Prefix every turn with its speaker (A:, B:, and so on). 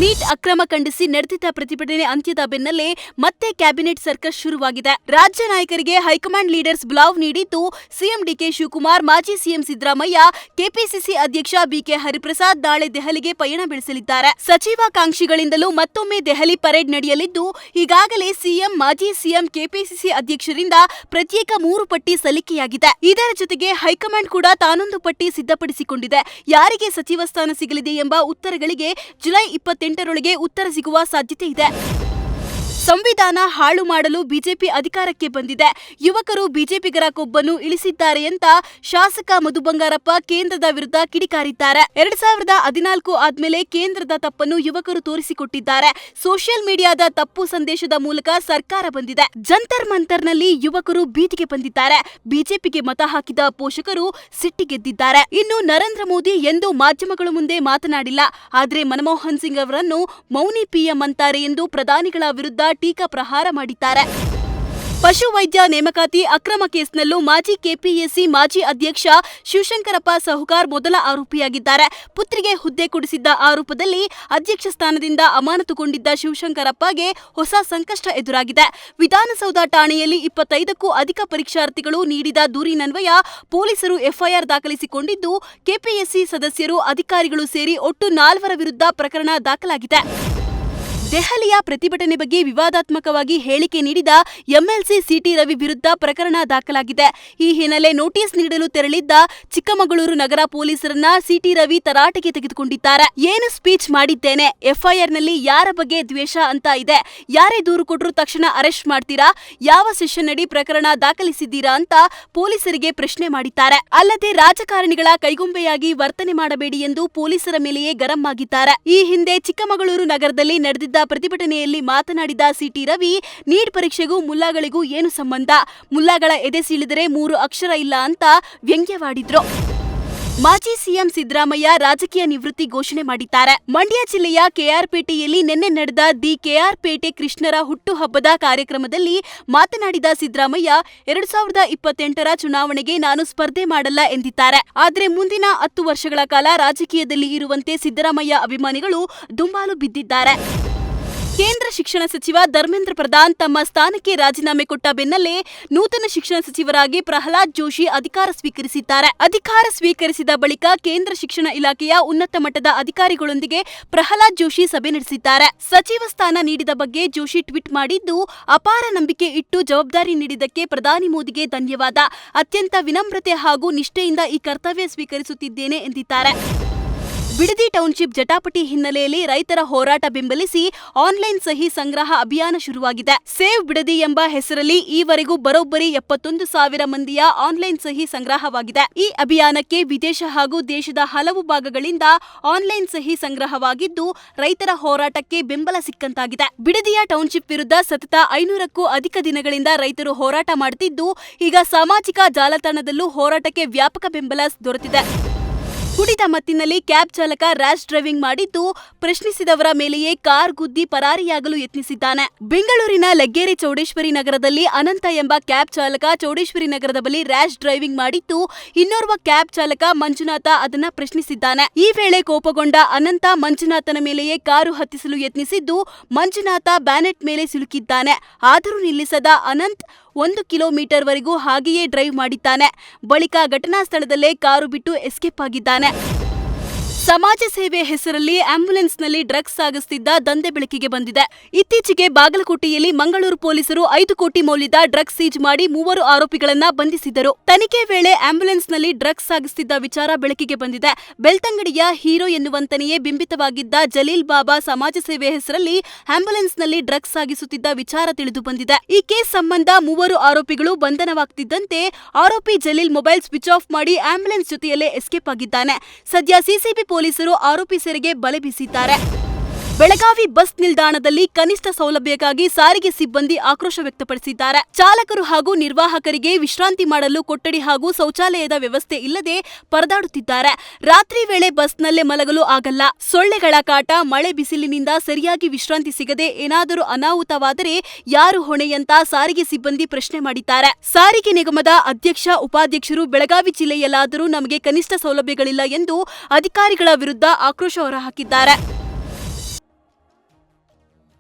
A: Neat ಅಕ್ರಮ ಖಂಡಿಸಿ ನಡೆದಿದ್ದ ಪ್ರತಿಭಟನೆ ಅಂತ್ಯದ ಬೆನ್ನಲ್ಲೇ ಮತ್ತೆ ಕ್ಯಾಬಿನೆಟ್ ಸರ್ಕಸ್ ಶುರುವಾಗಿದೆ. ರಾಜ್ಯ ನಾಯಕರಿಗೆ ಹೈಕಮಾಂಡ್ ಲೀಡರ್ಸ್ ಬ್ಲಾವ್ ನೀಡಿದ್ದು, ಸಿಎಂ ಡಿಕೆ ಶಿವಕುಮಾರ್, ಮಾಜಿ ಸಿಎಂ ಸಿದ್ದರಾಮಯ್ಯ, ಕೆಪಿಸಿಸಿ ಅಧ್ಯಕ್ಷ ಬಿಕೆ ಹರಿಪ್ರಸಾದ್ ನಾಳೆ ದೆಹಲಿಗೆ ಪಯಣ ಬೆಳೆಸಲಿದ್ದಾರೆ. ಸಚಿವಾಕಾಂಕ್ಷಿಗಳಿಂದಲೂ ಮತ್ತೊಮ್ಮೆ ದೆಹಲಿ ಪರೇಡ್ ನಡೆಯಲಿದ್ದು, ಈಗಾಗಲೇ ಸಿಎಂ, ಮಾಜಿ ಸಿಎಂ, ಕೆಪಿಸಿಸಿ ಅಧ್ಯಕ್ಷರಿಂದ ಪ್ರತ್ಯೇಕ 3 ಪಟ್ಟಿ ಸಲ್ಲಿಕೆಯಾಗಿದೆ. ಇದರ ಜೊತೆಗೆ ಹೈಕಮಾಂಡ್ ಕೂಡ ತಾನೊಂದು ಪಟ್ಟಿ ಸಿದ್ಧಪಡಿಸಿಕೊಂಡಿದೆ. ಯಾರಿಗೆ ಸಚಿವ ಸ್ಥಾನ ಸಿಗಲಿದೆ ಎಂಬ ಉತ್ತರಗಳಿಗೆ ಜುಲೈ 28ರೊಳಗೆ ಉತ್ತರ ಸಿಗುವ ಸಾಧ್ಯತೆ ಇದೆ. ಸಂವಿಧಾನ ಹಾಳು ಮಾಡಲು ಬಿಜೆಪಿ ಅಧಿಕಾರಕ್ಕೆ ಬಂದಿದೆ. ಯುವಕರು ಬಿಜೆಪಿಗರ ಕೊಬ್ಬನ್ನು ಇಳಿಸಿದ್ದಾರೆ ಅಂತ ಶಾಸಕ ಮಧು ಬಂಗಾರಪ್ಪ ಕೇಂದ್ರದ ವಿರುದ್ಧ ಕಿಡಿಕಾರಿದ್ದಾರೆ. 2014 ಆದ್ಮೇಲೆ ಕೇಂದ್ರದ ತಪ್ಪನ್ನು ಯುವಕರು ತೋರಿಸಿಕೊಟ್ಟಿದ್ದಾರೆ. ಸೋಷಿಯಲ್ ಮೀಡಿಯಾದ ತಪ್ಪು ಸಂದೇಶದ ಮೂಲಕ ಸರ್ಕಾರ ಬಂದಿದೆ. ಜಂತರ್ ಮಂತರ್ನಲ್ಲಿ ಯುವಕರು ಬೀದಿಗೆ ಬಂದಿದ್ದಾರೆ. ಬಿಜೆಪಿಗೆ ಮತ ಹಾಕಿದ ಪೋಷಕರು ಸಿಟ್ಟಿಗೆದ್ದಿದ್ದಾರೆ. ಇನ್ನು ನರೇಂದ್ರ ಮೋದಿ ಎಂದು ಮಾಧ್ಯಮಗಳ ಮುಂದೆ ಮಾತನಾಡಿಲ್ಲ. ಆದ್ರೆ ಮನಮೋಹನ್ ಸಿಂಗ್ ಅವರನ್ನು ಮೌನಿ ಪಿಎಂ ಅಂತಾರೆ ಎಂದು ಪ್ರಧಾನಿಗಳ ವಿರುದ್ಧ ಟೀಕಾ ಪ್ರಹಾರ ಮಾಡಿದ್ದಾರೆ. ಪಶುವೈದ್ಯ ನೇಮಕಾತಿ ಅಕ್ರಮ ಕೇಸ್ನಲ್ಲೂ ಮಾಜಿ ಕೆಪಿಎಸ್ಸಿ ಮಾಜಿ ಅಧ್ಯಕ್ಷ ಶಿವಶಂಕರಪ್ಪ ಸಾಹುಕಾರ್ ಮೊದಲ ಆರೋಪಿಯಾಗಿದ್ದಾರೆ. ಪುತ್ರಿಗೆ ಹುದ್ದೆ ಕೊಡಿಸಿದ್ದ ಆರೋಪದಲ್ಲಿ ಅಧ್ಯಕ್ಷ ಸ್ಥಾನದಿಂದ ಅಮಾನತುಗೊಂಡಿದ್ದ ಶಿವಶಂಕರಪ್ಪಗೆ ಹೊಸ ಸಂಕಷ್ಟ ಎದುರಾಗಿದೆ. ವಿಧಾನಸೌಧ ಠಾಣೆಯಲ್ಲಿ 25ಕ್ಕೂ ಅಧಿಕ ಪರೀಕ್ಷಾರ್ಥಿಗಳು ನೀಡಿದ ದೂರಿನನ್ವಯ ಪೊಲೀಸರು ಎಫ್ಐಆರ್ ದಾಖಲಿಸಿಕೊಂಡಿದ್ದು, ಕೆಪಿಎಸ್ಸಿ ಸದಸ್ಯರು, ಅಧಿಕಾರಿಗಳು ಸೇರಿ ಒಟ್ಟು 4 ವಿರುದ್ಧ ಪ್ರಕರಣ ದಾಖಲಾಗಿದೆ. ದೆಹಲಿಯ ಪ್ರತಿಭಟನೆ ಬಗ್ಗೆ ವಿವಾದಾತ್ಮಕವಾಗಿ ಹೇಳಿಕೆ ನೀಡಿದ ಎಂಎಲ್ಸಿ ಸಿಟಿ ರವಿ ವಿರುದ್ಧ ಪ್ರಕರಣ ದಾಖಲಾಗಿದೆ. ಈ ಹಿನ್ನೆಲೆ ನೋಟಿಸ್ ನೀಡಲು ತೆರಳಿದ್ದ ಚಿಕ್ಕಮಗಳೂರು ನಗರ ಪೊಲೀಸರನ್ನ ಸಿಟಿ ರವಿ ತರಾಟೆಗೆ ತೆಗೆದುಕೊಂಡಿದ್ದಾರೆ. ಏನು ಸ್ಪೀಚ್ ಮಾಡಿದ್ದೇನೆ, ಎಫ್ಐಆರ್ನಲ್ಲಿ ಯಾರ ಬಗ್ಗೆ ದ್ವೇಷ ಅಂತ ಇದೆ, ಯಾರೇ ದೂರು ಕೊಟ್ಟರು ತಕ್ಷಣ ಅರೆಸ್ಟ್ ಮಾಡ್ತೀರಾ, ಯಾವ ಸೆಷನ್ ಅಡಿ ಪ್ರಕರಣ ದಾಖಲಿಸಿದ್ದೀರಾ ಅಂತ ಪೊಲೀಸರಿಗೆ ಪ್ರಶ್ನೆ ಮಾಡಿದ್ದಾರೆ. ಅಲ್ಲದೆ ರಾಜಕಾರಣಿಗಳ ಕೈಗೊಂಬೆಯಾಗಿ ವರ್ತನೆ ಮಾಡಬೇಡಿ ಎಂದು ಪೊಲೀಸರ ಮೇಲೆಯೇ ಗರಂ ಆಗಿದ್ದಾರೆ. ಈ ಹಿಂದೆ ಚಿಕ್ಕಮಗಳೂರು ನಗರದಲ್ಲಿ ನಡೆದಿದ್ದ ಪ್ರತಿಭಟನೆಯಲ್ಲಿ ಮಾತನಾಡಿದ ಸಿಟಿ ರವಿ, ನೀಟ್ ಪರೀಕ್ಷೆಗೂ ಮುಲ್ಲಾಗಳಿಗೂ ಏನು ಸಂಬಂಧ, ಮುಲ್ಲಾಗಳ ಎದೆ ಸೀಳಿದರೆ 3 ಅಕ್ಷರ ಇಲ್ಲ ಅಂತ ವ್ಯಂಗ್ಯವಾಡಿದ್ರು. ಮಾಜಿ ಸಿಎಂ ಸಿದ್ದರಾಮಯ್ಯ ರಾಜಕೀಯ ನಿವೃತ್ತಿ ಘೋಷಣೆ ಮಾಡಿದ್ದಾರೆ. ಮಂಡ್ಯ ಜಿಲ್ಲೆಯ ಕೆಆರ್ಪೇಟೆಯಲ್ಲಿ ನಿನ್ನೆ ನಡೆದ ದಿ ಕೆಆರ್ಪೇಟೆ ಕೃಷ್ಣರ ಹುಟ್ಟುಹಬ್ಬದ ಕಾರ್ಯಕ್ರಮದಲ್ಲಿ ಮಾತನಾಡಿದ ಸಿದ್ದರಾಮಯ್ಯ, 2028ರ ಚುನಾವಣೆಗೆ ನಾನು ಸ್ಪರ್ಧೆ ಮಾಡಲ್ಲ ಎಂದಿದ್ದಾರೆ. ಆದರೆ ಮುಂದಿನ 10 ವರ್ಷಗಳ ಕಾಲ ರಾಜಕೀಯದಲ್ಲಿ ಇರುವಂತೆ ಸಿದ್ದರಾಮಯ್ಯ ಅಭಿಮಾನಿಗಳು ದುಂಬಾಲು ಬಿದ್ದಿದ್ದಾರೆ. ಕೇಂದ್ರ ಶಿಕ್ಷಣ ಸಚಿವ ಧರ್ಮೇಂದ್ರ ಪ್ರಧಾನ್ ತಮ್ಮ ಸ್ಥಾನಕ್ಕೆ ರಾಜೀನಾಮೆ ಕೊಟ್ಟ ಬೆನ್ನಲ್ಲೇ ನೂತನ ಶಿಕ್ಷಣ ಸಚಿವರಾಗಿ ಪ್ರಹ್ಲಾದ್ ಜೋಶಿ ಅಧಿಕಾರ ಸ್ವೀಕರಿಸಿದ್ದಾರೆ. ಅಧಿಕಾರ ಸ್ವೀಕರಿಸಿದ ಬಳಿಕ ಕೇಂದ್ರ ಶಿಕ್ಷಣ ಇಲಾಖೆಯ ಉನ್ನತ ಮಟ್ಟದ ಅಧಿಕಾರಿಗಳೊಂದಿಗೆ ಪ್ರಹ್ಲಾದ್ ಜೋಶಿ ಸಭೆ ನಡೆಸಿದ್ದಾರೆ. ಸಚಿವ ಸ್ಥಾನ ನೀಡಿದ ಬಗ್ಗೆ ಜೋಶಿ ಟ್ವೀಟ್ ಮಾಡಿದ್ದು, ಅಪಾರ ನಂಬಿಕೆ ಇಟ್ಟು ಜವಾಬ್ದಾರಿ ನೀಡಿದ್ದಕ್ಕೆ ಪ್ರಧಾನಿ ಮೋದಿಗೆ ಧನ್ಯವಾದ. ಅತ್ಯಂತ ವಿನಮ್ರತೆ ಹಾಗೂ ನಿಷ್ಠೆಯಿಂದ ಈ ಕರ್ತವ್ಯ ಸ್ವೀಕರಿಸುತ್ತಿದ್ದೇನೆ ಎಂದಿದ್ದಾರೆ. ಬಿಡದಿ ಟೌನ್ಶಿಪ್ ಜಟಾಪಟಿ ಹಿನ್ನೆಲೆಯಲ್ಲಿ ರೈತರ ಹೋರಾಟ ಬೆಂಬಲಿಸಿ ಆನ್ಲೈನ್ ಸಹಿ ಸಂಗ್ರಹ ಅಭಿಯಾನ ಶುರುವಾಗಿದೆ. ಸೇವ್ ಬಿಡದಿ ಎಂಬ ಹೆಸರಲ್ಲಿ ಈವರೆಗೂ ಬರೋಬ್ಬರಿ 71,000 ಮಂದಿಯ ಆನ್ಲೈನ್ ಸಹಿ ಸಂಗ್ರಹವಾಗಿದೆ. ಈ ಅಭಿಯಾನಕ್ಕೆ ವಿದೇಶ ಹಾಗೂ ದೇಶದ ಹಲವು ಭಾಗಗಳಿಂದ ಆನ್ಲೈನ್ ಸಹಿ ಸಂಗ್ರಹವಾಗಿದ್ದು, ರೈತರ ಹೋರಾಟಕ್ಕೆ ಬೆಂಬಲ ಸಿಕ್ಕಂತಾಗಿದೆ. ಬಿಡದಿಯ ಟೌನ್ಶಿಪ್ ವಿರುದ್ಧ ಸತತ 500ಕ್ಕೂ ಅಧಿಕ ದಿನಗಳಿಂದ ರೈತರು ಹೋರಾಟ ಮಾಡುತ್ತಿದ್ದು, ಈಗ ಸಾಮಾಜಿಕ ಜಾಲತಾಣದಲ್ಲೂ ಹೋರಾಟಕ್ಕೆ ವ್ಯಾಪಕ ಬೆಂಬಲ ದೊರೆತಿದೆ. ಕುಡಿದ ಮತ್ತಿನಲ್ಲಿ ಕ್ಯಾಬ್ ಚಾಲಕ ರ್ಯಾಶ್ ಡ್ರೈವಿಂಗ್ ಮಾಡಿದ್ದು, ಪ್ರಶ್ನಿಸಿದವರ ಮೇಲೆಯೇ ಕಾರ್ ಗುದ್ದಿ ಪರಾರಿಯಾಗಲು ಯತ್ನಿಸಿದ್ದಾನೆ. ಬೆಂಗಳೂರಿನ ಲಗ್ಗೆರೆ ಚೌಡೇಶ್ವರಿ ನಗರದಲ್ಲಿ ಅನಂತ ಎಂಬ ಕ್ಯಾಬ್ ಚಾಲಕ ಚೌಡೇಶ್ವರಿ ನಗರದ ಬಳಿ ರ್ಯಾಶ್ ಡ್ರೈವಿಂಗ್ ಮಾಡಿದ್ದು, ಇನ್ನೋರ್ವ ಕ್ಯಾಬ್ ಚಾಲಕ ಮಂಜುನಾಥ ಅದನ್ನ ಪ್ರಶ್ನಿಸಿದ್ದಾನೆ. ಈ ವೇಳೆ ಕೋಪಗೊಂಡ ಅನಂತ ಮಂಜುನಾಥನ ಮೇಲೆಯೇ ಕಾರು ಹತ್ತಿಸಲು ಯತ್ನಿಸಿದ್ದು, ಮಂಜುನಾಥ ಬ್ಯಾನೆಟ್ ಮೇಲೆ ಸಿಲುಕಿದ್ದಾನೆ. ಆದರೂ ನಿಲ್ಲಿಸದ ಅನಂತ್ 1 ಕಿಲೋಮೀಟರ್ವರೆಗೂ ಹಾಗೆಯೇ ಡ್ರೈವ್ ಮಾಡಿದ್ದಾನೆ. ಬಳಿಕ ಘಟನಾ ಸ್ಥಳದಲ್ಲೇ ಕಾರು ಬಿಟ್ಟು ಎಸ್ಕೇಪ್ ಆಗಿದ್ದಾನೆ. ಸಮಾಜ ಸೇವೆ ಹೆಸರಲ್ಲಿ ಆಂಬ್ಯುಲೆನ್ಸ್ನಲ್ಲಿ ಡ್ರಗ್ಸ್ ಸಾಗಿಸುತ್ತಿದ್ದ ದಂಧೆ ಬೆಳಕಿಗೆ ಬಂದಿದೆ. ಇತ್ತೀಚೆಗೆ ಬಾಗಲಕೋಟೆಯಲ್ಲಿ ಮಂಗಳೂರು ಪೊಲೀಸರು 5 ಕೋಟಿ ಮೌಲ್ಯದ ಡ್ರಗ್ಸ್ ಸೀಜ್ ಮಾಡಿ 3 ಆರೋಪಿಗಳನ್ನ ಬಂಧಿಸಿದರು. ತನಿಖೆ ವೇಳೆ ಆಂಬ್ಯುಲೆನ್ಸ್ನಲ್ಲಿ ಡ್ರಗ್ಸ್ ಸಾಗಿಸುತ್ತಿದ್ದ ವಿಚಾರ ಬೆಳಕಿಗೆ ಬಂದಿದೆ. ಬೆಳ್ತಂಗಡಿಯ ಹೀರೋ ಎನ್ನುವಂತನೆಯೇ ಬಿಂಬಿತವಾಗಿದ್ದ ಜಲೀಲ್ ಬಾಬಾ ಸಮಾಜ ಸೇವೆ ಹೆಸರಲ್ಲಿ ಆಂಬ್ಯುಲೆನ್ಸ್ನಲ್ಲಿ ಡ್ರಗ್ಸ್ ಸಾಗಿಸುತ್ತಿದ್ದ ವಿಚಾರ ತಿಳಿದು ಬಂದಿದೆ. ಈ ಕೇಸ್ ಸಂಬಂಧ 3 ಆರೋಪಿಗಳು ಬಂಧನವಾಗ್ತಿದ್ದಂತೆ ಆರೋಪಿ ಜಲೀಲ್ ಮೊಬೈಲ್ ಸ್ವಿಚ್ ಆಫ್ ಮಾಡಿ ಆಂಬ್ಯುಲೆನ್ಸ್ ಜೊತೆಯಲ್ಲೇ ಎಸ್ಕೇಪ್ ಆಗಿದ್ದಾನೆ. ಸದ್ಯ ಸಿಸಿಬಿ ಪೊಲೀಸರು ಆರೋಪಿ ಸೆರೆಗೆ ಬಲೆ ಬೀಸಿದ್ದಾರೆ. ಬೆಳಗಾವಿ ಬಸ್ ನಿಲ್ದಾಣದಲ್ಲಿ ಕನಿಷ್ಠ ಸೌಲಭ್ಯಕ್ಕಾಗಿ ಸಾರಿಗೆ ಸಿಬ್ಬಂದಿ ಆಕ್ರೋಶ ವ್ಯಕ್ತಪಡಿಸಿದ್ದಾರೆ. ಚಾಲಕರು ಹಾಗೂ ನಿರ್ವಾಹಕರಿಗೆ ವಿಶ್ರಾಂತಿ ಮಾಡಲು ಕೊಠಡಿ ಹಾಗೂ ಶೌಚಾಲಯದ ವ್ಯವಸ್ಥೆ ಇಲ್ಲದೆ ಪರದಾಡುತ್ತಿದ್ದಾರೆ. ರಾತ್ರಿ ವೇಳೆ ಬಸ್ನಲ್ಲೇ ಮಲಗಲು ಆಗಲ್ಲ. ಸೊಳ್ಳೆಗಳ ಕಾಟ, ಮಳೆ ಬಿಸಿಲಿನಿಂದ ಸರಿಯಾಗಿ ವಿಶ್ರಾಂತಿ ಸಿಗದೆ ಏನಾದರೂ ಅನಾಹುತವಾದರೆ ಯಾರು ಹೊಣೆಯಂತ ಸಾರಿಗೆ ಸಿಬ್ಬಂದಿ ಪ್ರಶ್ನೆ ಮಾಡಿದ್ದಾರೆ. ಸಾರಿಗೆ ನಿಗಮದ ಅಧ್ಯಕ್ಷ, ಉಪಾಧ್ಯಕ್ಷರು ಬೆಳಗಾವಿ ಜಿಲ್ಲೆಯಲ್ಲಾದರೂ ನಮಗೆ ಕನಿಷ್ಠ ಸೌಲಭ್ಯಗಳಿಲ್ಲ ಎಂದು ಅಧಿಕಾರಿಗಳ ವಿರುದ್ಧ ಆಕ್ರೋಶ ಹೊರಹಾಕಿದ್ದಾರೆ.